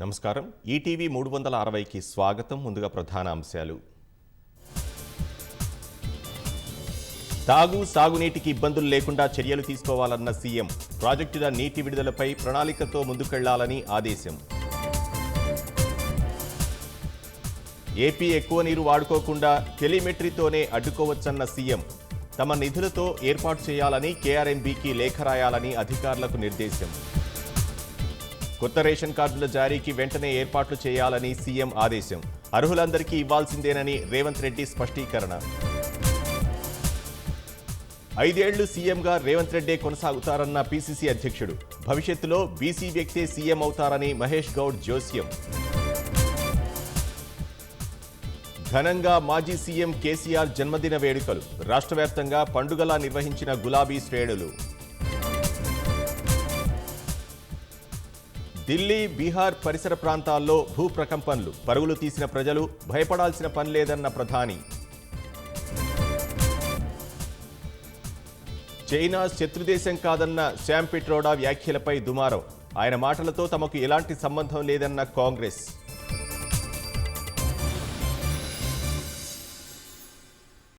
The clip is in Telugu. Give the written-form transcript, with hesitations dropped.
నమస్కారం. ఈటీవీ 360కి స్వాగతం. ముందుగా ప్రధాన అంశాలు. సాగునీటికి ఇబ్బందులు లేకుండా చర్యలు తీసుకోవాలన్న సీఎం. ప్రాజెక్టుల నీటి విడుదలపై ప్రణాళికతో ముందుకెళ్లాలని ఆదేశం. ఏపీ ఎక్కువ నీరు వాడుకోకుండా టెలిమెట్రీతోనే అడ్డుకోవచ్చన్న సీఎం. తమ నిధులతో ఏర్పాటు చేయాలని కేఆర్ఎంబీకి లేఖ రాయాలని అధికారులకు నిర్దేశం. కొత్త రేషన్ కార్డుల జారీకి వెంటనే ఏర్పాట్లు చేయాలని సీఎం ఆదేశం. అర్హులందరికీ ఇవ్వాల్సిందేనని రేవంత్ రెడ్డి స్పష్టీకరణ. 5 ఏళ్లు సీఎంగా రేవంత్ రెడ్డే కొనసాగుతారన్న పీసీసీ అధ్యక్షుడు. భవిష్యత్తులో బీసీ వ్యక్తే సీఎం అవుతారని మహేష్ గౌడ్ జోస్యం. ఘనంగా మాజీ సీఎం కేసీఆర్ జన్మదిన వేడుకలు. రాష్ట్ర వ్యాప్తంగా పండుగలా నిర్వహించిన గులాబీ శ్రేణులు. ఢిల్లీ, బీహార్ పరిసర ప్రాంతాల్లో భూప్రకంపనలు. పరుగులు తీసిన ప్రజలు భయపడాల్సిన పని లేదన్న ప్రధాని. చైనా శత్రుదేశం కాదన్న శ్యామ్ పిట్రోడా వ్యాఖ్యలపై దుమారం. ఆయన మాటలతో తమకు ఎలాంటి సంబంధం లేదన్న కాంగ్రెస్.